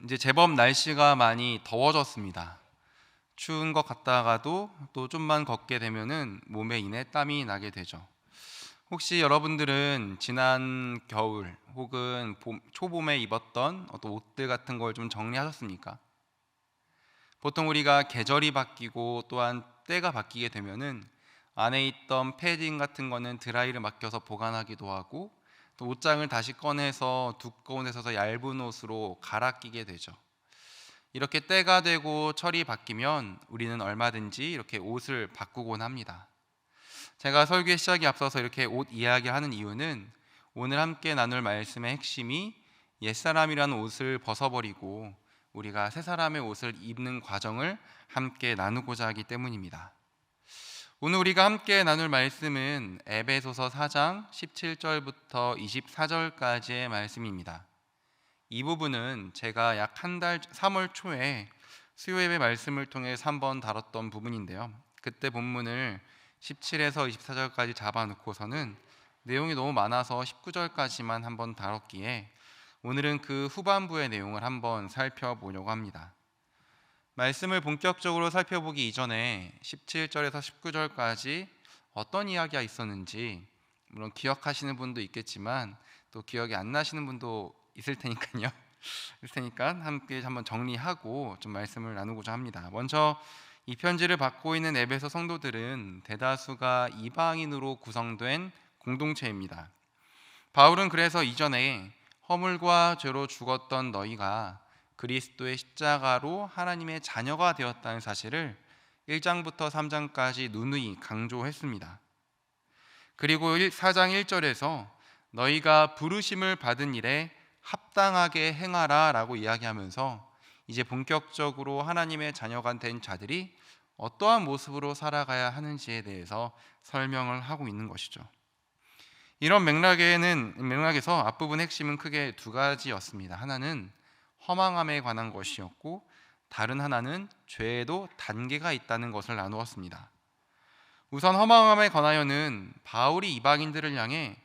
이제 제법 날씨가 많이 더워졌습니다. 추운 것 같다가도 또 좀만 걷게 되면은 몸에 이내 땀이 나게 되죠. 혹시 여러분들은 지난 겨울 혹은 초봄에 입었던 어떤 옷들 같은 걸 좀 정리하셨습니까? 보통 우리가 계절이 바뀌고 또한 때가 바뀌게 되면은 안에 있던 패딩 같은 거는 드라이를 맡겨서 보관하기도 하고, 또 옷장을 다시 꺼내서 두꺼운 데서 더 얇은 옷으로 갈아 끼게 되죠. 이렇게 때가 되고 철이 바뀌면 우리는 얼마든지 이렇게 옷을 바꾸곤 합니다. 제가 설교 시작에 앞서서 이렇게 옷 이야기하는 이유는, 오늘 함께 나눌 말씀의 핵심이 옛사람이라는 옷을 벗어버리고 우리가 새 사람의 옷을 입는 과정을 함께 나누고자 하기 때문입니다. 오늘 우리가 함께 나눌 말씀은 에베소서 4장 17절부터 24절까지의 말씀입니다. 이 부분은 제가 약 한 달 3월 초에 수요예배 말씀을 통해 3번 다뤘던 부분인데요. 그때 본문을 17에서 24절까지 잡아놓고서는 내용이 너무 많아서 19절까지만 한번 다뤘기에 오늘은 그 후반부의 내용을 한번 살펴보려고 합니다. 말씀을 본격적으로 살펴보기 이전에 17절에서 19절까지 어떤 이야기가 있었는지, 물론 기억하시는 분도 있겠지만 또 기억이 안 나시는 분도 있을 테니까요. 함께 한번 정리하고 좀 말씀을 나누고자 합니다. 먼저 이 편지를 받고 있는 에베소 성도들은 대다수가 이방인으로 구성된 공동체입니다. 바울은 그래서 이전에 허물과 죄로 죽었던 너희가 그리스도의 십자가로 하나님의 자녀가 되었다는 사실을 1장부터 3장까지 누누이 강조했습니다. 그리고 4장 1절에서 너희가 부르심을 받은 일에 합당하게 행하라 라고 이야기하면서 이제 본격적으로 하나님의 자녀가 된 자들이 어떠한 모습으로 살아가야 하는지에 대해서 설명을 하고 있는 것이죠. 이런 맥락에서 앞부분 핵심은 크게 두 가지였습니다. 하나는 허망함에 관한 것이었고, 다른 하나는 죄에도 단계가 있다는 것을 나누었습니다. 우선 허망함에 관하여는 바울이 이방인들을 향해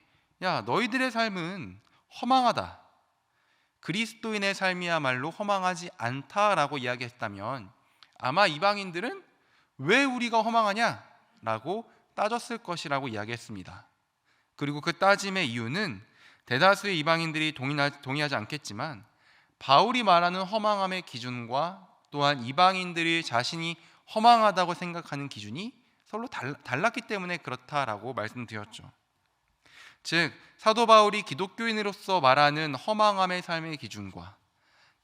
야, 너희들의 삶은 허망하다, 그리스도인의 삶이야말로 허망하지 않다라고 이야기했다면 아마 이방인들은 왜 우리가 허망하냐? 라고 따졌을 것이라고 이야기했습니다. 그리고 그 따짐의 이유는 대다수의 이방인들이 동의하지 않겠지만 바울이 말하는 허망함의 기준과 또한 이방인들이 자신이 허망하다고 생각하는 기준이 서로 달랐기 때문에 그렇다라고 말씀드렸죠. 즉 사도 바울이 기독교인으로서 말하는 허망함의 삶의 기준과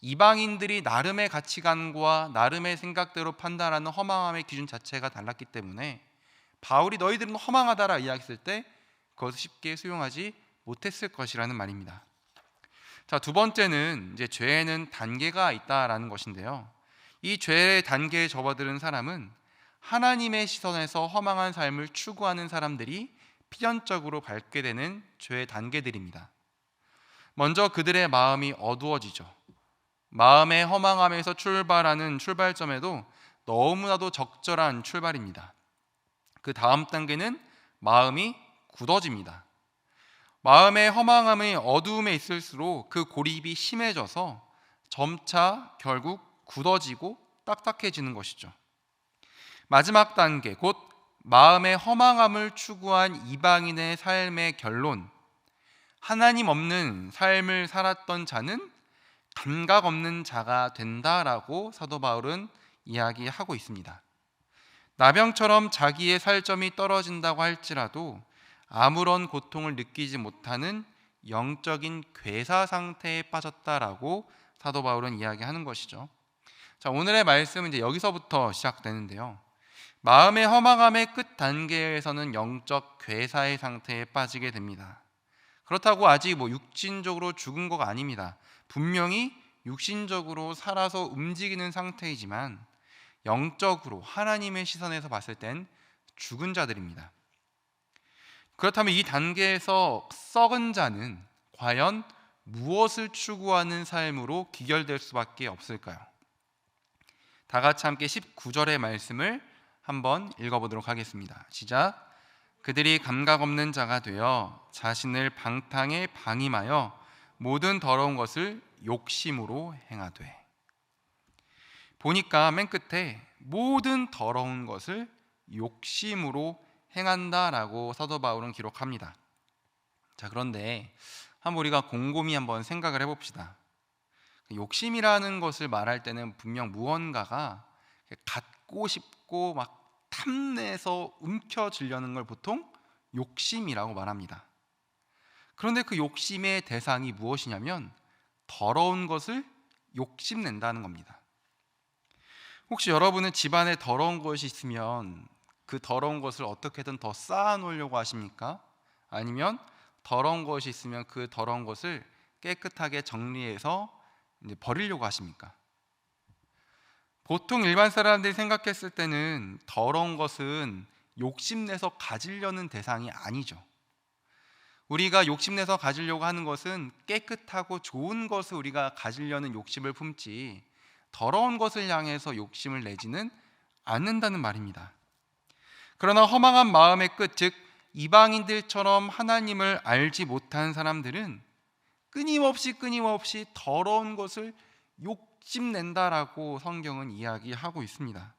이방인들이 나름의 가치관과 나름의 생각대로 판단하는 허망함의 기준 자체가 달랐기 때문에 바울이 너희들은 허망하다라 이야기했을 때 그것을 쉽게 수용하지 못했을 것이라는 말입니다. 자, 두 번째는 이제 죄에는 단계가 있다라는 것인데요. 이 죄의 단계에 접어드는 사람은 하나님의 시선에서 허망한 삶을 추구하는 사람들이 필연적으로 밟게 되는 죄의 단계들입니다. 먼저 그들의 마음이 어두워지죠. 마음의 허망함에서 출발하는 출발점에도 너무나도 적절한 출발입니다. 그 다음 단계는 마음이 굳어집니다. 마음의 허망함의 어두움에 있을수록 그 고립이 심해져서 점차 결국 굳어지고 딱딱해지는 것이죠. 마지막 단계, 곧 마음의 허망함을 추구한 이방인의 삶의 결론, 하나님 없는 삶을 살았던 자는 감각 없는 자가 된다라고 사도 바울은 이야기하고 있습니다. 나병처럼 자기의 살점이 떨어진다고 할지라도 아무런 고통을 느끼지 못하는 영적인 괴사 상태에 빠졌다라고 사도 바울은 이야기하는 것이죠. 자, 오늘의 말씀은 이제 여기서부터 시작되는데요. 마음의 허망함의 끝 단계에서는 영적 괴사의 상태에 빠지게 됩니다. 그렇다고 아직 육신적으로 죽은 거가 아닙니다. 분명히 육신적으로 살아서 움직이는 상태이지만 영적으로 하나님의 시선에서 봤을 땐 죽은 자들입니다. 그렇다면 이 단계에서 썩은 자는 과연 무엇을 추구하는 삶으로 귀결될 수밖에 없을까요? 다 같이 함께 19절의 말씀을 한번 읽어보도록 하겠습니다. 시작. 그들이 감각 없는 자가 되어 자신을 방탕에 방임하여 모든 더러운 것을 욕심으로 행하되. 보니까 맨 끝에 모든 더러운 것을 욕심으로 행한다라고 사도 바울은 기록합니다. 자, 그런데 한번 우리가 곰곰이 한번 생각을 해봅시다. 욕심이라는 것을 말할 때는 분명 무언가가 갖고 싶고 막 탐내서 움켜쥐려는 걸 보통 욕심이라고 말합니다. 그런데 그 욕심의 대상이 무엇이냐면 더러운 것을 욕심낸다는 겁니다. 혹시 여러분은 집안에 더러운 것이 있으면 그 더러운 것을 어떻게든 더 쌓아놓으려고 하십니까? 아니면 더러운 것이 있으면 그 더러운 것을 깨끗하게 정리해서 이제 버리려고 하십니까? 보통 일반 사람들이 생각했을 때는 더러운 것은 욕심내서 가지려는 대상이 아니죠. 우리가 욕심내서 가지려고 하는 것은 깨끗하고 좋은 것을 우리가 가지려는 욕심을 품지 더러운 것을 향해서 욕심을 내지는 않는다는 말입니다. 그러나 허망한 마음의 끝, 즉 이방인들처럼 하나님을 알지 못한 사람들은 끊임없이 더러운 것을 욕심낸다라고 성경은 이야기하고 있습니다.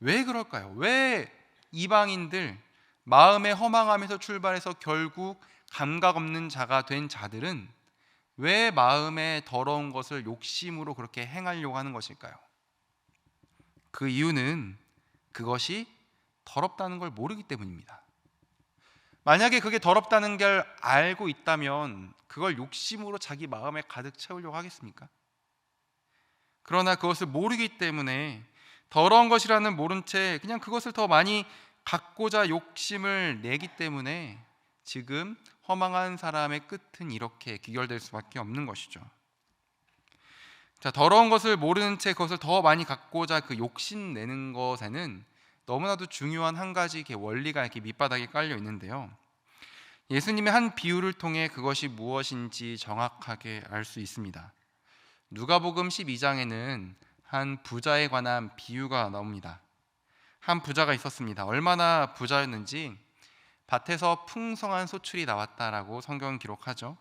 왜 그럴까요? 왜 이방인들, 마음의 허망함에서 출발해서 결국 감각 없는 자가 된 자들은 왜 마음의 더러운 것을 욕심으로 그렇게 행하려고 하는 것일까요? 그 이유는 그것이 더럽다는 걸 모르기 때문입니다. 만약에 그게 더럽다는 걸 알고 있다면 그걸 욕심으로 자기 마음에 가득 채우려고 하겠습니까? 그러나 그것을 모르기 때문에 더러운 것이라는 모른 채 그냥 그것을 더 많이 갖고자 욕심을 내기 때문에 지금 허망한 사람의 끝은 이렇게 귀결될 수밖에 없는 것이죠. 자, 더러운 것을 모르는 채 그것을 더 많이 갖고자 그 욕심 내는 것에는 너무나도 중요한 한 가지 이렇게 원리가 이렇게 밑바닥에 깔려 있는데요. 예수님의 한 비유를 통해 그것이 무엇인지 정확하게 알 수 있습니다. 누가복음 12장에는 한 부자에 관한 비유가 나옵니다. 한 부자가 있었습니다. 얼마나 부자였는지 밭에서 풍성한 소출이 나왔다라고 성경은 기록하죠.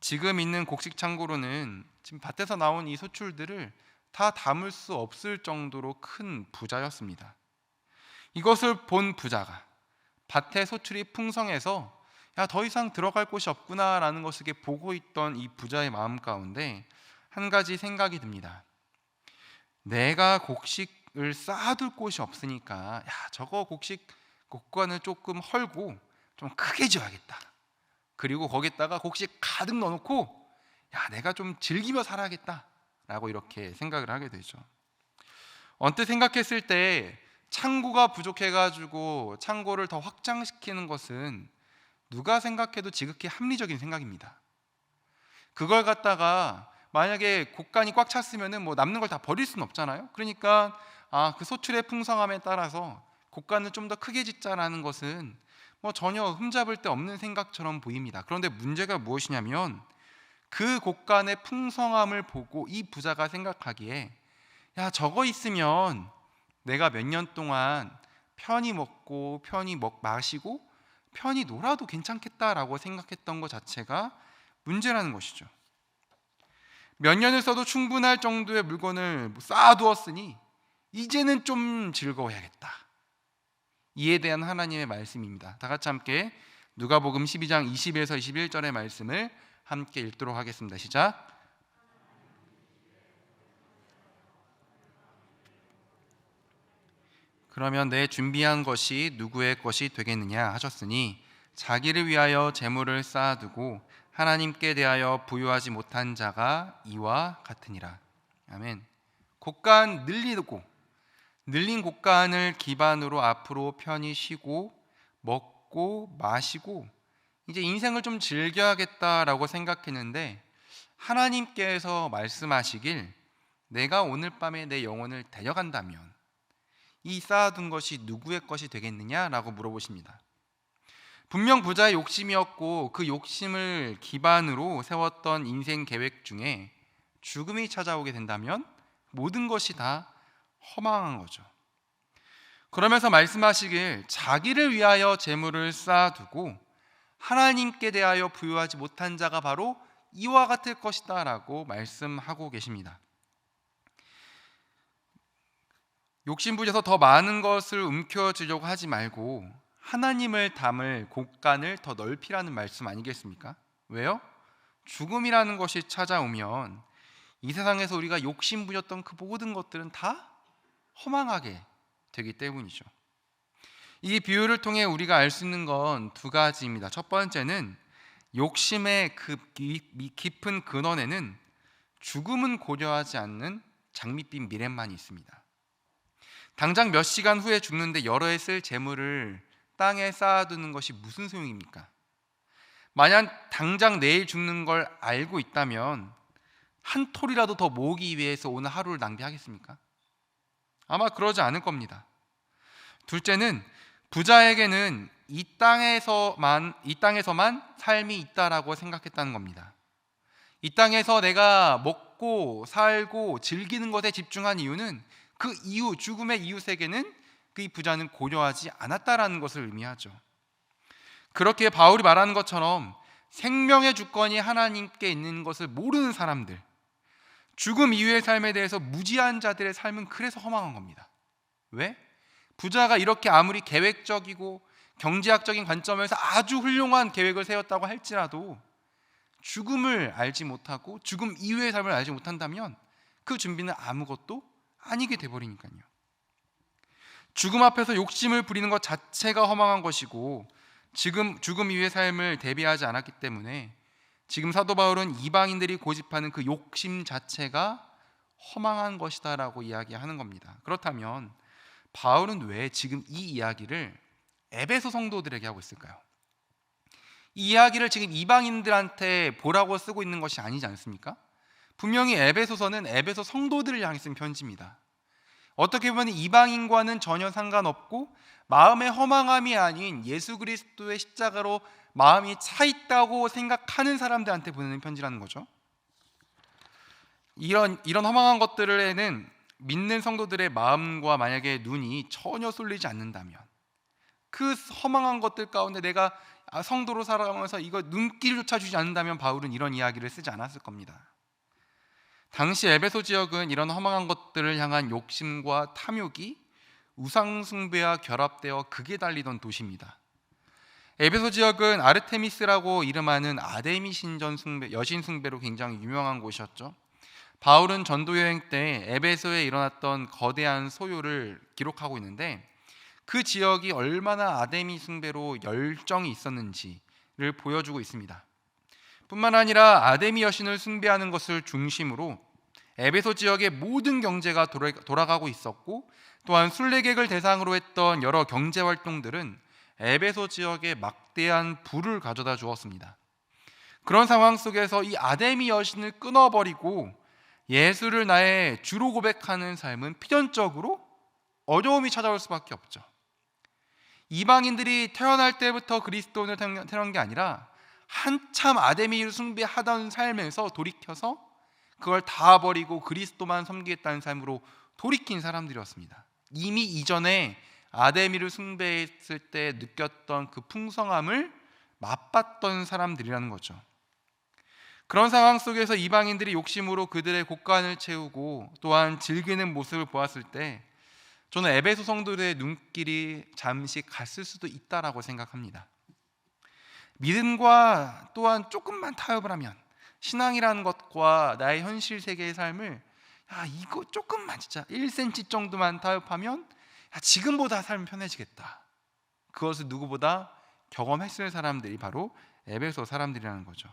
지금 있는 곡식 창고로는 지금 밭에서 나온 이 소출들을 다 담을 수 없을 정도로 큰 부자였습니다. 이것을 본 부자가 밭에 소출이 풍성해서 더 이상 들어갈 곳이 없구나라는 것을 보고 있던 이 부자의 마음 가운데 한 가지 생각이 듭니다. 내가 곡식을 쌓아둘 곳이 없으니까 저거 곡식 곡관을 조금 헐고 좀 크게 지어야겠다. 그리고 거기다가 곡식 가득 넣어놓고 내가 좀 즐기며 살아야겠다 라고 이렇게 생각을 하게 되죠. 언뜻 생각했을 때 창고가 부족해가지고 창고를 더 확장시키는 것은 누가 생각해도 지극히 합리적인 생각입니다. 그걸 갖다가 만약에 곡간이 꽉 찼으면 뭐 남는 걸 다 버릴 수는 없잖아요. 그러니까 그 소출의 풍성함에 따라서 곡간을 좀 더 크게 짓자라는 것은 뭐 전혀 흠잡을 데 없는 생각처럼 보입니다. 그런데 문제가 무엇이냐면 그 곡간의 풍성함을 보고 이 부자가 생각하기에 저거 있으면 내가 몇 년 동안 편히 먹고 편히 마시고 편히 놀아도 괜찮겠다라고 생각했던 것 자체가 문제라는 것이죠. 몇 년을 써도 충분할 정도의 물건을 쌓아두었으니 이제는 좀 즐거워야겠다. 이에 대한 하나님의 말씀입니다. 다 같이 함께 누가복음 12장 20에서 21절의 말씀을 함께 읽도록 하겠습니다. 시작. 그러면 내 준비한 것이 누구의 것이 되겠느냐 하셨으니 자기를 위하여 재물을 쌓아두고 하나님께 대하여 부유하지 못한 자가 이와 같으니라. 아멘. 곡간 늘린 곡간을 기반으로 앞으로 편히 쉬고 먹고 마시고 이제 인생을 좀 즐겨야겠다라고 생각했는데 하나님께서 말씀하시길 내가 오늘 밤에 내 영혼을 데려간다면 이 쌓아둔 것이 누구의 것이 되겠느냐라고 물어보십니다. 분명 부자의 욕심이었고 그 욕심을 기반으로 세웠던 인생 계획 중에 죽음이 찾아오게 된다면 모든 것이 다 허망한 거죠. 그러면서 말씀하시길 자기를 위하여 재물을 쌓아두고 하나님께 대하여 부유하지 못한 자가 바로 이와 같을 것이다 라고 말씀하고 계십니다. 욕심부려서 더 많은 것을 움켜쥐려고 하지 말고 하나님을 담을 곳간을 더 넓히라는 말씀 아니겠습니까? 왜요? 죽음이라는 것이 찾아오면 이 세상에서 우리가 욕심부렸던 그 모든 것들은 다 허망하게 되기 때문이죠. 이 비유를 통해 우리가 알 수 있는 건 두 가지입니다. 첫 번째는 욕심의 그 깊은 근원에는 죽음은 고려하지 않는 장밋빛 미래만이 있습니다. 당장 몇 시간 후에 죽는데 여러 해 쓸 재물을 땅에 쌓아두는 것이 무슨 소용입니까? 만약 당장 내일 죽는 걸 알고 있다면 한 톨이라도 더 모으기 위해서 오늘 하루를 낭비하겠습니까? 아마 그러지 않을 겁니다. 둘째는 부자에게는 이 땅에서만 삶이 있다라고 생각했다는 겁니다. 이 땅에서 내가 먹고 살고 즐기는 것에 집중한 이유는 그 이후 죽음의 이후 세계는 그 부자는 고려하지 않았다라는 것을 의미하죠. 그렇게 바울이 말하는 것처럼 생명의 주권이 하나님께 있는 것을 모르는 사람들, 죽음 이후의 삶에 대해서 무지한 자들의 삶은 그래서 허망한 겁니다. 왜? 부자가 이렇게 아무리 계획적이고 경제학적인 관점에서 아주 훌륭한 계획을 세웠다고 할지라도 죽음을 알지 못하고 죽음 이후의 삶을 알지 못한다면 그 준비는 아무것도 아니게 돼버리니까요. 죽음 앞에서 욕심을 부리는 것 자체가 허망한 것이고 지금 죽음 이후의 삶을 대비하지 않았기 때문에 지금 사도 바울은 이방인들이 고집하는 그 욕심 자체가 허망한 것이다라고 이야기하는 겁니다. 그렇다면 바울은 왜 지금 이 이야기를 에베소 성도들에게 하고 있을까요? 이 이야기를 지금 이방인들한테 보라고 쓰고 있는 것이 아니지 않습니까? 분명히 에베소서는 에베소 성도들을 향해 쓴 편지입니다. 어떻게 보면 이방인과는 전혀 상관없고 마음의 허망함이 아닌 예수 그리스도의 십자가로 마음이 차 있다고 생각하는 사람들한테 보내는 편지라는 거죠. 이런 허망한 것들에는 믿는 성도들의 마음과 만약에 눈이 전혀 쏠리지 않는다면 그 허망한 것들 가운데 내가 성도로 살아가면서 이거 눈길조차 주지 않는다면 바울은 이런 이야기를 쓰지 않았을 겁니다. 당시 에베소 지역은 이런 허망한 것들을 향한 욕심과 탐욕이 우상 숭배와 결합되어 극에 달리던 도시입니다. 에베소 지역은 아르테미스라고 이름하는 아데미 신전 숭배, 여신 숭배로 굉장히 유명한 곳이었죠. 바울은 전도 여행 때 에베소에 일어났던 거대한 소요를 기록하고 있는데 그 지역이 얼마나 아데미 숭배로 열정이 있었는지를 보여주고 있습니다. 뿐만 아니라 아데미 여신을 숭배하는 것을 중심으로 에베소 지역의 모든 경제가 돌아가고 있었고 또한 순례객을 대상으로 했던 여러 경제 활동들은 에베소 지역에 막대한 부를 가져다 주었습니다. 그런 상황 속에서 이 아데미 여신을 끊어버리고 예수를 나의 주로 고백하는 삶은 필연적으로 어려움이 찾아올 수밖에 없죠. 이방인들이 태어날 때부터 그리스도인을 태어난 게 아니라 한참 아데미를 숭배하던 삶에서 돌이켜서 그걸 다 버리고 그리스도만 섬기겠다는 삶으로 돌이킨 사람들이었습니다. 이미 이전에 아데미를 숭배했을 때 느꼈던 그 풍성함을 맛봤던 사람들이라는 거죠. 그런 상황 속에서 이방인들이 욕심으로 그들의 곳간을 채우고 또한 즐기는 모습을 보았을 때 저는 에베소 성도들의 눈길이 잠시 갔을 수도 있다라고 생각합니다. 믿음과 또한 조금만 타협을 하면 신앙이라는 것과 나의 현실 세계의 삶을 이거 조금만 진짜 1cm 정도만 타협하면 지금보다 삶이 편해지겠다. 그것을 누구보다 경험했을 사람들이 바로 에베소 사람들이라는 거죠.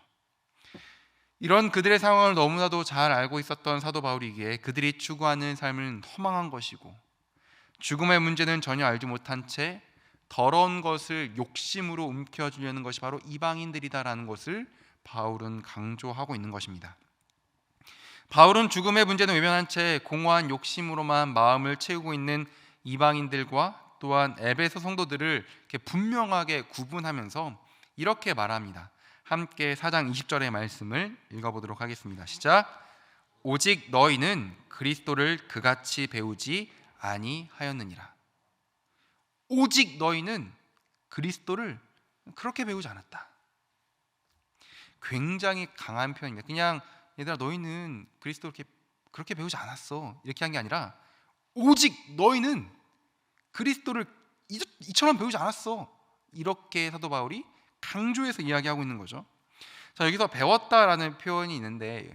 이런 그들의 상황을 너무나도 잘 알고 있었던 사도 바울이기에 그들이 추구하는 삶은 허망한 것이고 죽음의 문제는 전혀 알지 못한 채 더러운 것을 욕심으로 움켜쥐려는 것이 바로 이방인들이다라는 것을 바울은 강조하고 있는 것입니다. 바울은 죽음의 문제는 외면한 채 공허한 욕심으로만 마음을 채우고 있는 이방인들과 또한 에베소 성도들을 이렇게 분명하게 구분하면서 이렇게 말합니다. 함께 4장 20절의 말씀을 읽어보도록 하겠습니다. 시작. 오직 너희는 그리스도를 그같이 배우지 아니하였느니라. 오직 너희는 그리스도를 그렇게 배우지 않았다. 굉장히 강한 표현입니다. 그냥 얘들아 너희는 그리스도를 그렇게 배우지 않았어 이렇게 한 게 아니라 오직 너희는 그리스도를 이처럼 배우지 않았어, 이렇게 사도 바울이 강조해서 이야기하고 있는 거죠. 자, 여기서 배웠다라는 표현이 있는데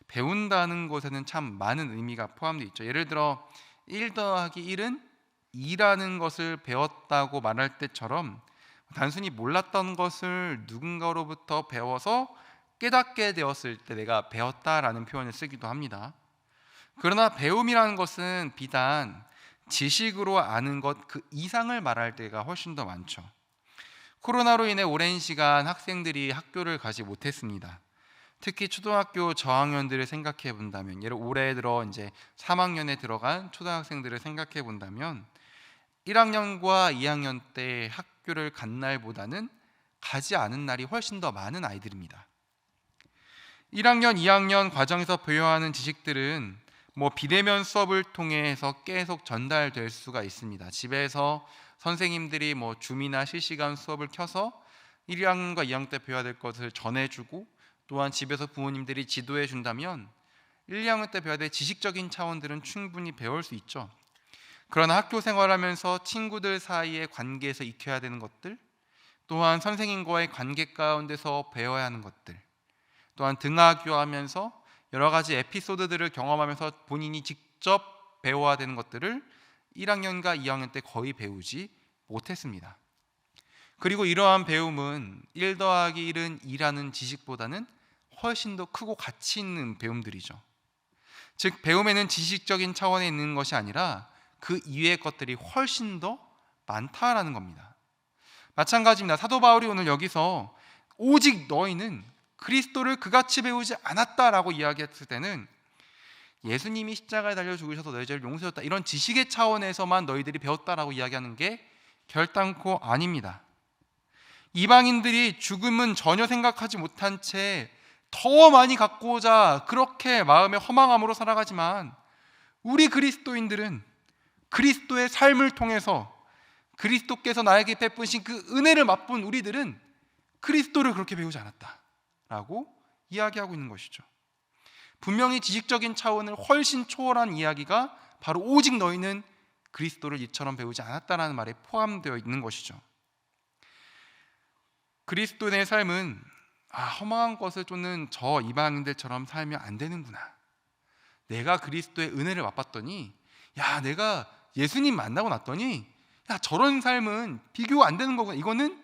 배운다는 것에는 참 많은 의미가 포함되어 있죠. 예를 들어 1 더하기 1은 2라는 것을 배웠다고 말할 때처럼 단순히 몰랐던 것을 누군가로부터 배워서 깨닫게 되었을 때 내가 배웠다라는 표현을 쓰기도 합니다. 그러나 배움이라는 것은 비단 지식으로 아는 것 그 이상을 말할 때가 훨씬 더 많죠. 코로나로 인해 오랜 시간 학생들이 학교를 가지 못했습니다. 특히 초등학교 저학년들을 생각해 본다면, 예를 올해 들어 이제 3학년에 들어간 초등학생들을 생각해 본다면 1학년과 2학년 때 학교를 간 날보다는 가지 않은 날이 훨씬 더 많은 아이들입니다. 1학년, 2학년 과정에서 배워하는 지식들은 비대면 수업을 통해서 계속 전달될 수가 있습니다. 집에서 선생님들이 줌이나 실시간 수업을 켜서 1학년과 2학년 때 배워야 될 것을 전해주고, 또한 집에서 부모님들이 지도해 준다면 1, 2학년 때 배워야 될 지식적인 차원들은 충분히 배울 수 있죠. 그러나 학교 생활하면서 친구들 사이의 관계에서 익혀야 되는 것들, 또한 선생님과의 관계 가운데서 배워야 하는 것들, 또한 등하교하면서 여러 가지 에피소드들을 경험하면서 본인이 직접 배워야 되는 것들을 1학년과 2학년 때 거의 배우지 못했습니다. 그리고 이러한 배움은 1 더하기 1은 2라는 지식보다는 훨씬 더 크고 가치 있는 배움들이죠. 즉 배움에는 지식적인 차원에 있는 것이 아니라 그 이외의 것들이 훨씬 더 많다라는 겁니다. 마찬가지입니다. 사도 바울이 오늘 여기서 오직 너희는 그리스도를 그같이 배우지 않았다라고 이야기했을 때는 예수님이 십자가에 달려 죽으셔서 너희 죄를 용서했다, 이런 지식의 차원에서만 너희들이 배웠다라고 이야기하는 게 결단코 아닙니다. 이방인들이 죽음은 전혀 생각하지 못한 채 더 많이 갖고자 그렇게 마음의 허망함으로 살아가지만, 우리 그리스도인들은 그리스도의 삶을 통해서 그리스도께서 나에게 베푸신 그 은혜를 맛본 우리들은 그리스도를 그렇게 배우지 않았다라고 이야기하고 있는 것이죠. 분명히 지식적인 차원을 훨씬 초월한 이야기가 바로 오직 너희는 그리스도를 이처럼 배우지 않았다라는 말에 포함되어 있는 것이죠. 그리스도인의 삶은 허망한 것을 쫓는 저 이방인들처럼 살면 안 되는구나, 내가 그리스도의 은혜를 맛봤더니 내가 예수님 만나고 났더니 저런 삶은 비교 안 되는 거구나, 이거는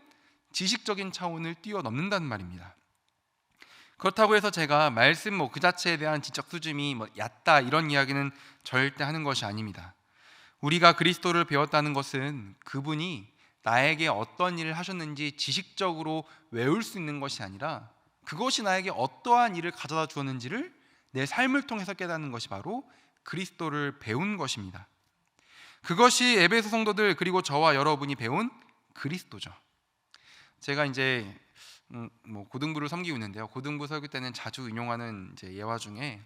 지식적인 차원을 뛰어넘는다는 말입니다. 그렇다고 해서 제가 말씀 그 자체에 대한 지적 수준이 얕다 이런 이야기는 절대 하는 것이 아닙니다. 우리가 그리스도를 배웠다는 것은 그분이 나에게 어떤 일을 하셨는지 지식적으로 외울 수 있는 것이 아니라 그것이 나에게 어떠한 일을 가져다 주었는지를 내 삶을 통해서 깨닫는 것이 바로 그리스도를 배운 것입니다. 그것이 에베소 성도들 그리고 저와 여러분이 배운 그리스도죠. 제가 이제 고등부를 섬기고 있는데요. 고등부 설교 때는 자주 인용하는 이제 예화 중에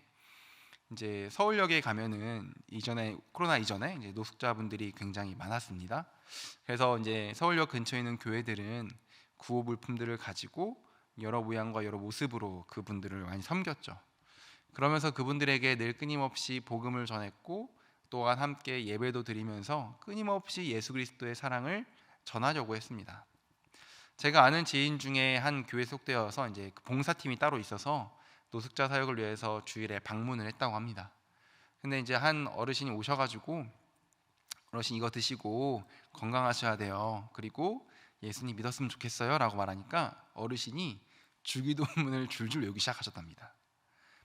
이제 서울역에 가면은 코로나 이전에 이제 노숙자분들이 굉장히 많았습니다. 그래서 이제 서울역 근처에 있는 교회들은 구호 물품들을 가지고 여러 모양과 여러 모습으로 그분들을 많이 섬겼죠. 그러면서 그분들에게 늘 끊임없이 복음을 전했고, 또한 함께 예배도 드리면서 끊임없이 예수 그리스도의 사랑을 전하려고 했습니다. 제가 아는 지인 중에 한 교회 속되어서 이제 봉사팀이 따로 있어서 노숙자 사역을 위해서 주일에 방문을 했다고 합니다. 근데 이제 한 어르신이 오셔가지고 어르신 이거 드시고 건강하셔야 돼요, 그리고 예수님 믿었으면 좋겠어요 라고 말하니까 어르신이 주기도문을 줄줄 외우기 시작하셨답니다.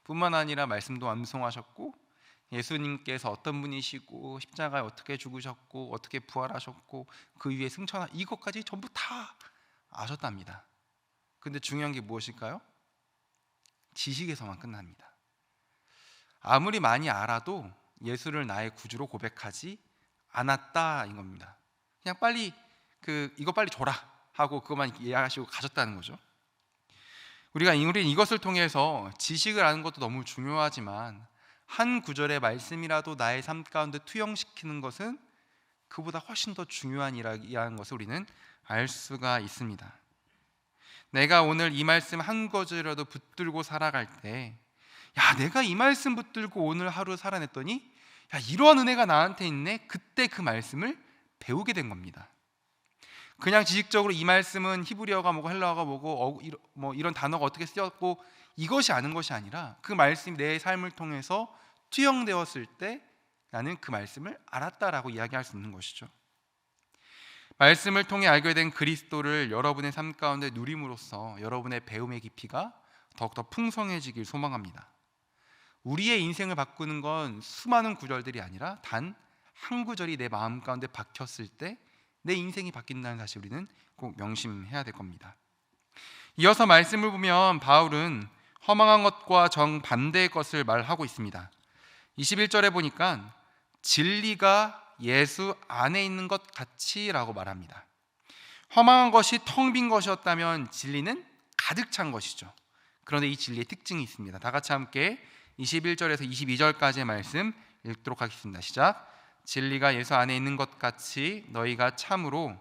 뿐만 아니라 말씀도 암송하셨고, 예수님께서 어떤 분이시고 십자가에 어떻게 죽으셨고 어떻게 부활하셨고 그 위에 승천하, 이것까지 전부 다 아셨답니다. 근데 중요한 게 무엇일까요? 지식에서만 끝납니다. 아무리 많이 알아도 예수를 나의 구주로 고백하지 않았다인 겁니다. 그냥 빨리 이거 빨리 줘라 하고 그것만 이해하시고 가셨다는 거죠. 우리는 이것을 통해서 지식을 아는 것도 너무 중요하지만 한 구절의 말씀이라도 나의 삶 가운데 투영시키는 것은 그보다 훨씬 더 중요한 일이라는 것을 우리는 알 수가 있습니다. 내가 오늘 이 말씀 한 구절이라도 붙들고 살아갈 때, 야, 내가 이 말씀 붙들고 오늘 하루 살아냈더니 야, 이러한 은혜가 나한테 있네. 그때 그 말씀을 배우게 된 겁니다. 그냥 지식적으로 이 말씀은 히브리어가 뭐고 헬라어가 뭐고 뭐 이런 단어가 어떻게 쓰였고 이것이 아는 것이 아니라 그 말씀이 내 삶을 통해서 투영되었을 때 나는 그 말씀을 알았다라고 이야기할 수 있는 것이죠. 말씀을 통해 알게 된 그리스도를 여러분의 삶 가운데 누림으로써 여러분의 배움의 깊이가 더욱더 풍성해지길 소망합니다. 우리의 인생을 바꾸는 건 수많은 구절들이 아니라 단 한 구절이 내 마음 가운데 박혔을 때 내 인생이 바뀐다는 사실 우리는 꼭 명심해야 될 겁니다. 이어서 말씀을 보면 바울은 허망한 것과 정반대의 것을 말하고 있습니다. 21절에 보니까 진리가 예수 안에 있는 것 같이라고 말합니다. 허망한 것이 텅 빈 것이었다면 진리는 가득 찬 것이죠. 그런데 이 진리의 특징이 있습니다. 다 같이 함께 21절에서 22절까지의 말씀 읽도록 하겠습니다. 시작. 진리가 예수 안에 있는 것 같이 너희가 참으로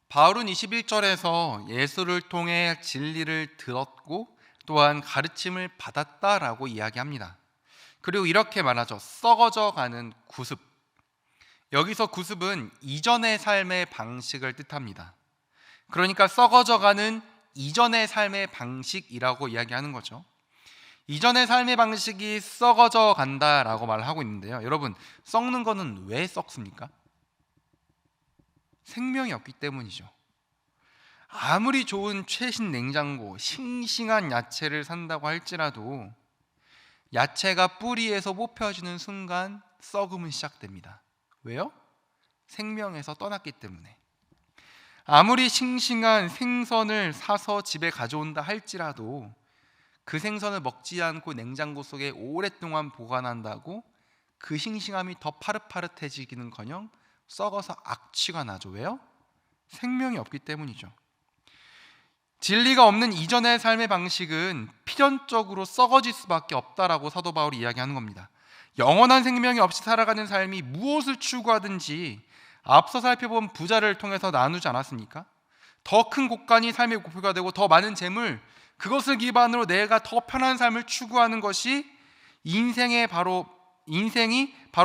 바울은 21절에서 예수를 통해 진리를 들었고 또한 가르침을 받았다라고 이야기합니다. 그리고 이렇게 말하죠. 썩어져 가는 구습. 여기서 구습은 이전의 삶의 방식을 뜻합니다. 그러니까 썩어져 가는 이전의 삶의 방식이라고 이야기하는 거죠. 이전의 삶의 방식이 썩어져 간다라고 말하고 있는데요. 여러분, 썩는 거는 왜 썩습니까? 생명이 없기 때문이죠. 아무리 좋은 최신 냉장고, 싱싱한 야채를 산다고 할지라도 야채가 뿌리에서 뽑혀지는 순간 썩음은 시작됩니다. 왜요? 생명에서 떠났기 때문에. 아무리 싱싱한 생선을 사서 집에 가져온다 할지라도 그 생선을 먹지 않고 냉장고 속에 오랫동안 보관한다고 그 싱싱함이 더 파릇파릇해지기는커녕 썩어서 악취가 나죠. 왜요? 생명이 없기 때문이죠. 진리가 없는 이전의 삶의 방식은 필연적으로 썩어질 수밖에 없다라고 사도 바울이 이야기하는 겁니다. 영원한 생명이 없이 살아가는 삶이 무엇을 추구하든지 앞서 살펴본 부자를 통해서 나누지 않았습니까? 더 큰 곳간이 삶의 목표가 되고 더 많은 재물, 그것을 기반으로 내가 더 편한 삶을 추구하는 것이 인생이 바로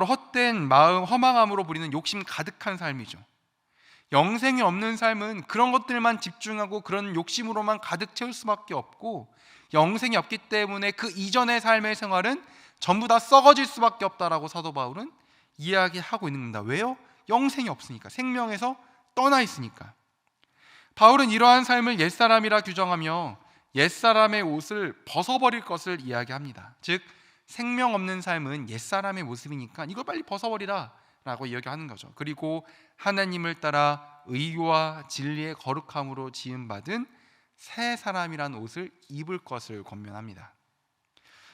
헛된 마음, 허망함으로 부리는 욕심 가득한 삶이죠. 영생이 없는 삶은 그런 것들만 집중하고 그런 욕심으로만 가득 채울 수밖에 없고, 영생이 없기 때문에 그 이전의 삶의 생활은 전부 다 썩어질 수밖에 없다라고 사도 바울은 이야기하고 있는 겁니다. 왜요? 영생이 없으니까, 생명에서 떠나 있으니까. 바울은 이러한 삶을 옛사람이라 규정하며 옛사람의 옷을 벗어버릴 것을 이야기합니다. 즉 생명 없는 삶은 옛사람의 모습이니까 이걸 빨리 벗어버리라 라고 이야기하는 거죠. 그리고 하나님을 따라 의와 진리의 거룩함으로 지음받은 새 사람이라는 옷을 입을 것을 권면합니다.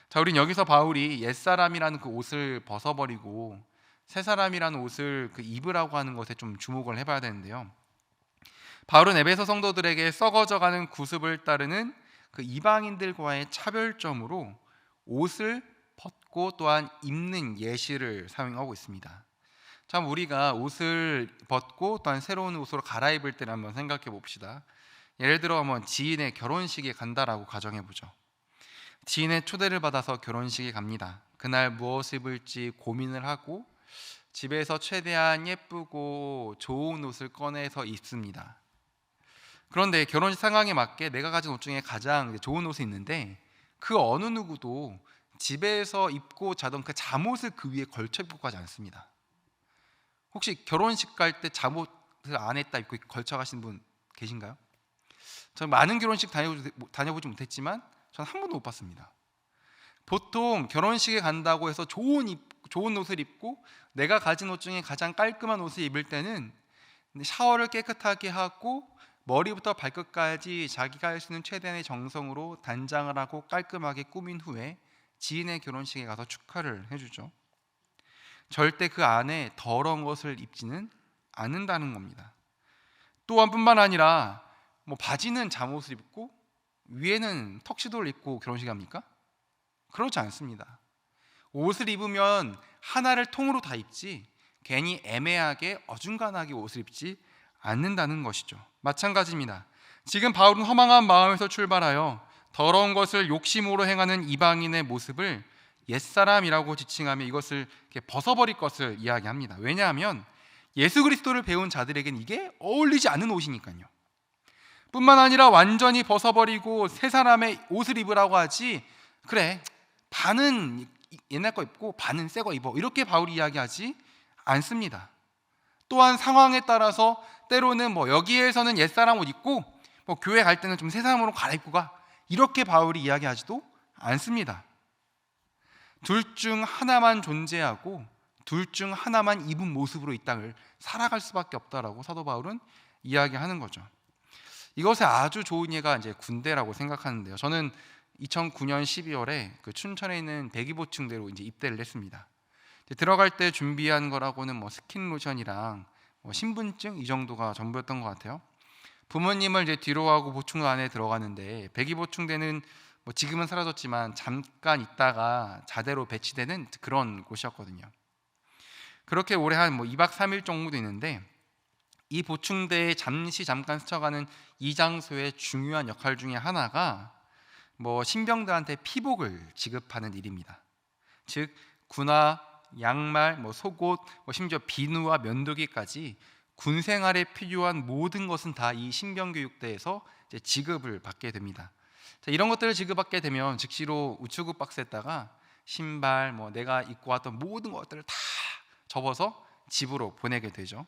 자, 우린 여기서 바울이 옛사람이라는 그 옷을 벗어버리고 새 사람이라는 옷을 입으라고 하는 것에 좀 주목을 해봐야 되는데요. 바울은 에베소 성도들에게 썩어져가는 구습을 따르는 그 이방인들과의 차별점으로 옷을 벗고 또한 입는 예시를 사용하고 있습니다. 참, 우리가 옷을 벗고 또한 새로운 옷으로 갈아입을 때를 한번 생각해 봅시다. 예를 들어 지인의 결혼식에 간다라고 가정해 보죠. 지인의 초대를 받아서 결혼식에 갑니다. 그날 무엇을 입을지 고민을 하고 집에서 최대한 예쁘고 좋은 옷을 꺼내서 입습니다. 그런데 결혼식 상황에 맞게 내가 가진 옷 중에 가장 좋은 옷이 있는데 그 어느 누구도 집에서 입고 자던 그 잠옷을 그 위에 걸쳐 입고 가지 않습니다. 혹시 결혼식 갈 때 잠옷을 안에다 입고 걸쳐 가신 분 계신가요? 저는 많은 결혼식 다녀보지 못했지만 저는 한 번도 못 봤습니다. 보통 결혼식에 간다고 해서 좋은 옷을 입고 내가 가진 옷 중에 가장 깔끔한 옷을 입을 때는 샤워를 깨끗하게 하고 머리부터 발끝까지 자기가 할 수 있는 최대한의 정성으로 단장을 하고 깔끔하게 꾸민 후에 지인의 결혼식에 가서 축하를 해주죠. 절대 그 안에 더러운 것을 입지는 않는다는 겁니다. 또한 뿐만 아니라 바지는 잠옷을 입고 위에는 턱시도를 입고 결혼식 합니까? 그렇지 않습니다. 옷을 입으면 하나를 통으로 다 입지 괜히 애매하게 어중간하게 옷을 입지 않는다는 것이죠. 마찬가지입니다. 지금 바울은 허망한 마음에서 출발하여 더러운 것을 욕심으로 행하는 이방인의 모습을 옛사람이라고 지칭하며 이것을 이렇게 벗어버릴 것을 이야기합니다. 왜냐하면 예수 그리스도를 배운 자들에겐 이게 어울리지 않는 옷이니까요. 뿐만 아니라 완전히 벗어버리고 새 사람의 옷을 입으라고 하지, 그래 반은 옛날 거 입고 반은 새 거 입어, 이렇게 바울이 이야기하지 않습니다. 또한 상황에 따라서 때로는 여기에서는 옛사람 옷 입고 교회 갈 때는 좀 새 사람으로 갈아입고 가, 이렇게 바울이 이야기하지도 않습니다. 둘 중 하나만 존재하고 둘 중 하나만 입은 모습으로 이 땅을 살아갈 수밖에 없다라고 사도 바울은 이야기하는 거죠. 이것의 아주 좋은 예가 이제 군대라고 생각하는데요. 저는 2009년 12월에 그 춘천에 있는 백이보충대로 이제 입대를 했습니다. 들어갈 때 준비한 거라고는 스킨 로션이랑 신분증 이 정도가 전부였던 것 같아요. 부모님을 이제 뒤로 하고 보충 안에 들어가는데, 백이보충대는 지금은 사라졌지만 잠깐 있다가 자대로 배치되는 그런 곳이었거든요. 그렇게 올해 한 2박 3일 정도 있는데, 이 보충대에 잠깐 스쳐가는 이 장소의 중요한 역할 중에 하나가 신병들한테 피복을 지급하는 일입니다. 즉 군화, 양말, 속옷, 심지어 비누와 면도기까지 군 생활에 필요한 모든 것은 다 이 신병교육대에서 이제 지급을 받게 됩니다. 자, 이런 것들을 지급받게 되면 즉시로 우체국 박스에다가 신발, 내가 입고 왔던 모든 것들을 다 접어서 집으로 보내게 되죠.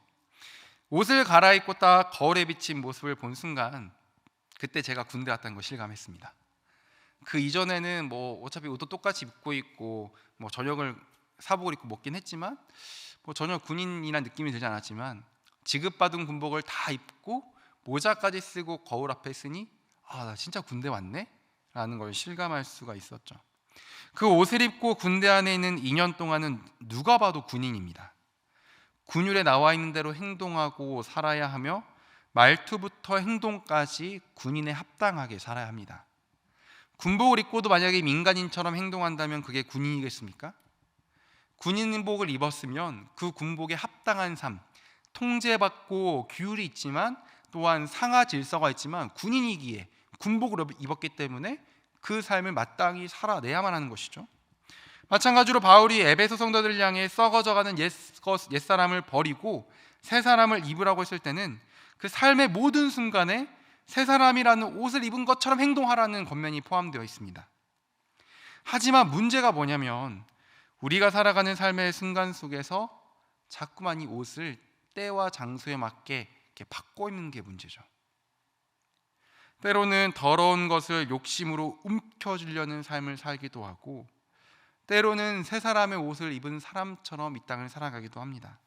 옷을 갈아입고 딱 거울에 비친 모습을 본 순간, 그때 제가 군대 갔다는 걸 실감했습니다. 그 이전에는 어차피 옷도 똑같이 입고 있고 저녁을 사복을 입고 먹긴 했지만 전혀 군인이란 느낌이 들지 않았지만, 지급받은 군복을 다 입고 모자까지 쓰고 거울 앞에 있으니 나 진짜 군대 왔네? 라는 걸 실감할 수가 있었죠. 그 옷을 입고 군대 안에 있는 2년 동안은 누가 봐도 군인입니다. 군율에 나와 있는 대로 행동하고 살아야 하며 말투부터 행동까지 군인에 합당하게 살아야 합니다. 군복을 입고도 만약에 민간인처럼 행동한다면 그게 군인이겠습니까? 군인복을 입었으면 그 군복에 합당한 삶, 통제받고 규율이 있지만 또한 상하 질서가 있지만 군인이기에 군복을 입었기 때문에 그 삶을 마땅히 살아내야만 하는 것이죠. 마찬가지로 바울이 에베소 성도들을 향해 썩어져가는 옛사람을 버리고 새 사람을 입으라고 했을 때는 그 삶의 모든 순간에 새 사람이라는 옷을 입은 것처럼 행동하라는 권면이 포함되어 있습니다. 하지만 문제가 뭐냐면, 우리가 살아가는 삶의 순간 속에서 자꾸만 이 옷을 때와 장소에 맞게 이렇게 바꿔 입는 게 문제죠. 때로는 더러운 것을 욕심으로 움켜쥐려는 삶을 살기도 하고, 때로는 새 사람의 옷을 입은 사람처럼 이 땅을 살아가기도 합니다.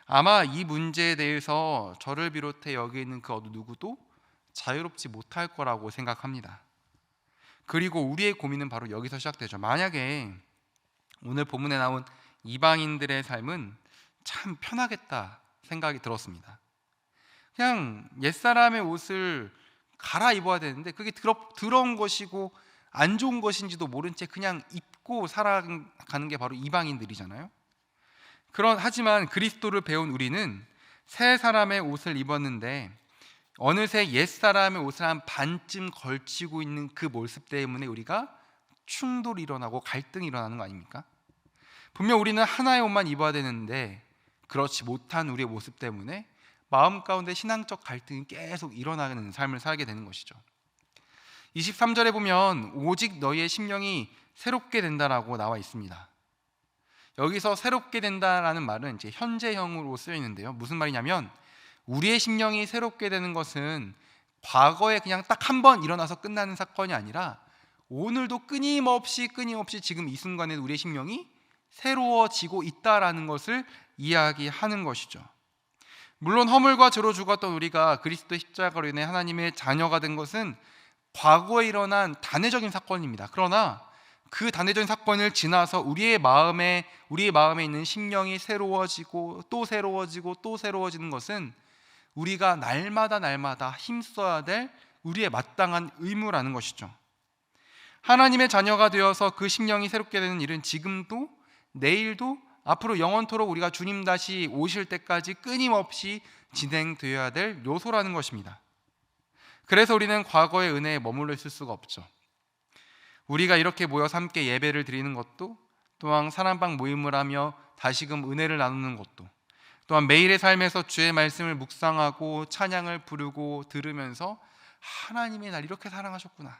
아마 이 문제에 대해서 저를 비롯해 여기 있는 그 어느 누구도 자유롭지 못할 거라고 생각합니다. 그리고 우리의 고민은 바로 여기서 시작되죠. 만약에 오늘 본문에 나온 이방인들의 삶은 참 편하겠다 생각이 들었습니다. 그냥 옛사람의 옷을 갈아입어야 되는데 그게 더러운 것이고 안 좋은 것인지도 모른 채 그냥 입고 살아가는 게 바로 이방인들이잖아요. 하지만 그리스도를 배운 우리는 새 사람의 옷을 입었는데 어느새 옛사람의 옷을 한 반쯤 걸치고 있는 그 모습 때문에 우리가 충돌이 일어나고 갈등이 일어나는 거 아닙니까? 분명 우리는 하나의 옷만 입어야 되는데 그렇지 못한 우리의 모습 때문에 마음 가운데 신앙적 갈등이 계속 일어나는 삶을 살게 되는 것이죠. 23절에 보면 오직 너희의 심령이 새롭게 된다라고 나와 있습니다. 여기서 새롭게 된다라는 말은 이제 현재형으로 쓰여 있는데요. 무슨 말이냐면 우리의 심령이 새롭게 되는 것은 과거에 그냥 딱 한 번 일어나서 끝나는 사건이 아니라 오늘도 끊임없이 지금 이 순간에 우리의 심령이 새로워지고 있다라는 것을 이야기하는 것이죠. 물론 허물과 죄로 죽었던 우리가 그리스도 십자가로 인해 하나님의 자녀가 된 것은 과거에 일어난 단회적인 사건입니다. 그러나 그 단회적인 사건을 지나서 우리의 마음에 있는 심령이 새로워지고 또 새로워지는 것은 우리가 날마다 힘써야 될 우리의 마땅한 의무라는 것이죠. 하나님의 자녀가 되어서 그 심령이 새롭게 되는 일은 지금도 내일도 앞으로 영원토록 우리가 주님 다시 오실 때까지 끊임없이 진행되어야 될 요소라는 것입니다. 그래서 우리는 과거의 은혜에 머물러 있을 수가 없죠. 우리가 이렇게 모여서 함께 예배를 드리는 것도, 또한 사랑방 모임을 하며 다시금 은혜를 나누는 것도, 또한 매일의 삶에서 주의 말씀을 묵상하고 찬양을 부르고 들으면서 하나님이 날 이렇게 사랑하셨구나,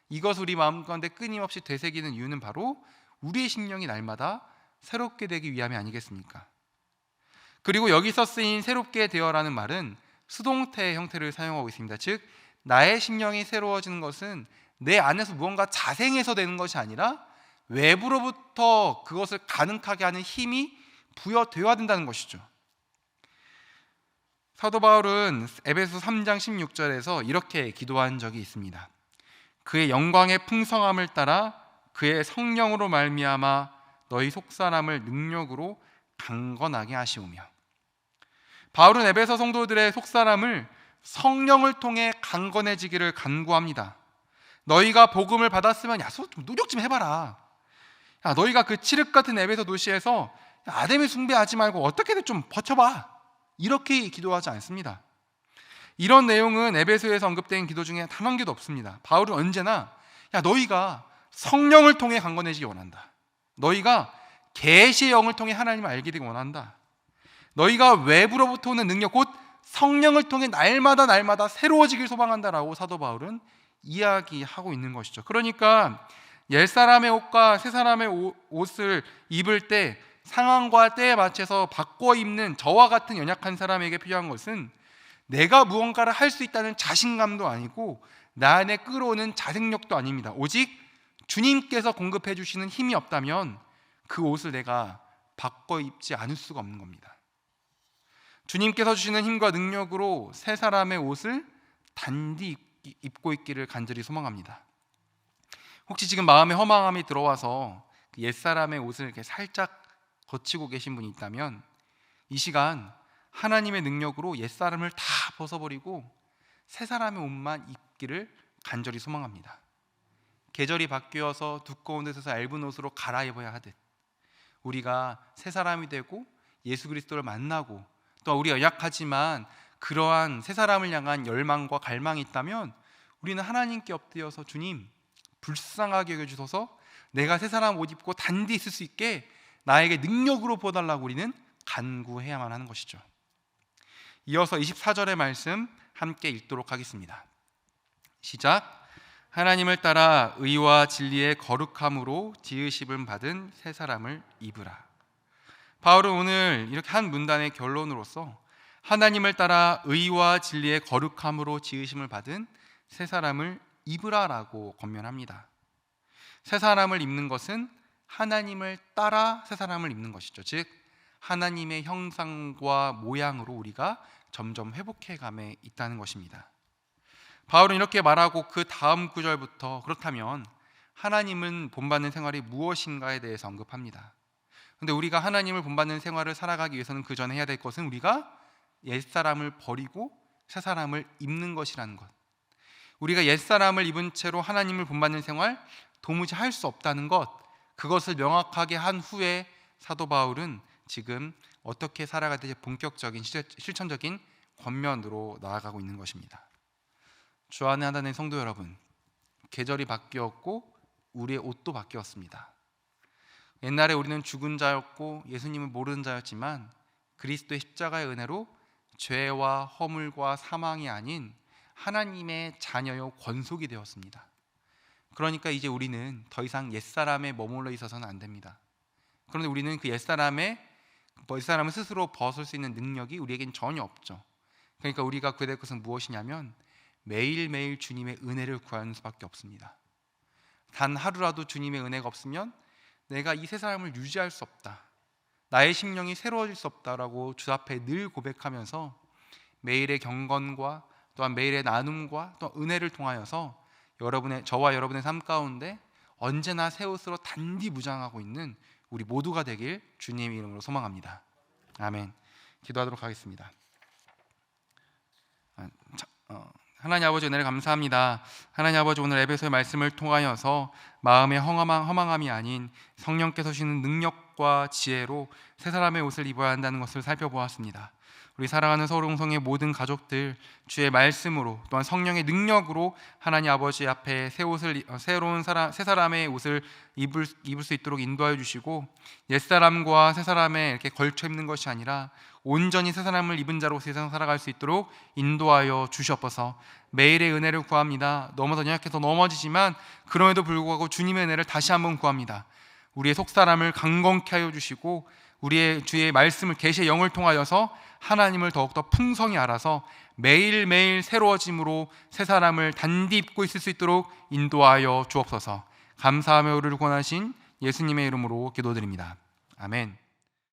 이것 우리 마음 가운데 끊임없이 되새기는 이유는 바로 우리의 심령이 날마다 새롭게 되기 위함이 아니겠습니까? 그리고 여기서 쓰인 새롭게 되어라는 말은 수동태의 형태를 사용하고 있습니다. 즉, 나의 심령이 새로워지는 것은 내 안에서 무언가 자생해서 되는 것이 아니라 외부로부터 그것을 가능하게 하는 힘이 부여되어야 된다는 것이죠. 사도 바울은 에베소 3장 16절에서 이렇게 기도한 적이 있습니다. 그의 영광의 풍성함을 따라 그의 성령으로 말미암아 너희 속사람을 능력으로 강건하게 하시오며. 바울은 에베소 성도들의 속사람을 성령을 통해 강건해지기를 간구합니다. 너희가 복음을 받았으면 좀 노력 좀 해봐라. 너희가 그 칠흑 같은 에베소 도시에서 아데미 숭배하지 말고 어떻게든 좀 버텨봐, 이렇게 기도하지 않습니다. 이런 내용은 에베소에서 언급된 기도 중에 단 한 개도 없습니다. 바울은 언제나 너희가 성령을 통해 강건해지기 원한다. 너희가 계시의 영을 통해 하나님을 알게 되기 원한다. 너희가 외부로부터 오는 능력, 곧 성령을 통해 날마다 새로워지길 소망한다라고 사도 바울은 이야기하고 있는 것이죠. 그러니까 옛사람의 옷과 새사람의 옷을 입을 때 상황과 때에 맞춰서 바꿔 입는 저와 같은 연약한 사람에게 필요한 것은 내가 무언가를 할 수 있다는 자신감도 아니고 나 안에 끌어오는 자생력도 아닙니다. 오직 주님께서 공급해 주시는 힘이 없다면 그 옷을 내가 바꿔 입지 않을 수가 없는 겁니다. 주님께서 주시는 힘과 능력으로 새 사람의 옷을 단디 입고 있기를 간절히 소망합니다. 혹시 지금 마음에 허망함이 들어와서 옛사람의 옷을 이렇게 살짝 거치고 계신 분이 있다면 이 시간 하나님의 능력으로 옛사람을 다 벗어버리고 새 사람의 옷만 입기를 간절히 소망합니다. 계절이 바뀌어서 두꺼운 데서 얇은 옷으로 갈아입어야 하듯 우리가 새 사람이 되고 예수 그리스도를 만나고 또 우리 연약하지만 그러한 새 사람을 향한 열망과 갈망이 있다면 우리는 하나님께 엎드려서 주님, 불쌍하게 여겨주소서, 내가 새 사람 옷 입고 단디 있을 수 있게 나에게 능력으로 부어달라고 우리는 간구해야만 하는 것이죠. 이어서 24절의 말씀 함께 읽도록 하겠습니다. 시작. 하나님을 따라 의와 진리의 거룩함으로 지으심을 받은 새 사람을 입으라. 바울은 오늘 이렇게 한 문단의 결론으로서 하나님을 따라 의와 진리의 거룩함으로 지으심을 받은 새 사람을 입으라라고 권면합니다. 새 사람을 입는 것은 하나님을 따라 새 사람을 입는 것이죠. 즉 하나님의 형상과 모양으로 우리가 점점 회복해감에 있다는 것입니다. 바울은 이렇게 말하고 그 다음 구절부터 그렇다면 하나님은 본받는 생활이 무엇인가에 대해서 언급합니다. 그런데 우리가 하나님을 본받는 생활을 살아가기 위해서는 그 전에 해야 될 것은 우리가 옛사람을 버리고 새사람을 입는 것이라는 것, 우리가 옛사람을 입은 채로 하나님을 본받는 생활 도무지 할 수 없다는 것, 그것을 명확하게 한 후에 사도 바울은 지금 어떻게 살아가야 될지 본격적인 실천적인 권면으로 나아가고 있는 것입니다. 주 안에 하나님의 성도 여러분, 계절이 바뀌었고 우리의 옷도 바뀌었습니다. 옛날에 우리는 죽은 자였고 예수님을 모르는 자였지만 그리스도의 십자가의 은혜로 죄와 허물과 사망이 아닌 하나님의 자녀요 권속이 되었습니다. 그러니까 이제 우리는 더 이상 옛사람에 머물러 있어서는 안 됩니다. 그런데 우리는 그 옛사람을 스스로 벗을 수 있는 능력이 우리에겐 전혀 없죠. 그러니까 우리가 구해야 될 것은 무엇이냐면 매일매일 주님의 은혜를 구하는 수밖에 없습니다. 단 하루라도 주님의 은혜가 없으면 내가 이 세 사람을 유지할 수 없다, 나의 심령이 새로워질 수 없다라고 주 앞에 늘 고백하면서 매일의 경건과 또한 매일의 나눔과 또 은혜를 통하여서 저와 여러분의 삶 가운데 언제나 새 옷으로 단디 무장하고 있는 우리 모두가 되길 주님의 이름으로 소망합니다. 아멘. 기도하도록 하겠습니다. 하나님 아버지 은혜를 감사합니다. 하나님 아버지 오늘 에베소의 말씀을 통하여서 마음의 허망함이 아닌 성령께서 주시는 능력과 지혜로 새 사람의 옷을 입어야 한다는 것을 살펴보았습니다. 우리 사랑하는 서울홍성의 모든 가족들 주의 말씀으로 또한 성령의 능력으로 하나님 아버지 앞에 새 사람의 옷을 입을 수 있도록 인도하여 주시고 옛사람과 새 사람에 이렇게 걸쳐 입는 것이 아니라 온전히 새 사람을 입은 자로 세상 살아갈 수 있도록 인도하여 주시옵소서. 매일의 은혜를 구합니다. 넘어서 연약해서 넘어지지만 그럼에도 불구하고 주님의 은혜를 다시 한번 구합니다. 우리의 속사람을 강건케 하여 주시고 우리의 주의 말씀을 계시의 영을 통하여서 하나님을 더욱더 풍성히 알아서 매일매일 새로워짐으로 새 사람을 단디 입고 있을 수 있도록 인도하여 주옵소서. 감사하며 우리를 권하신 예수님의 이름으로 기도드립니다. 아멘.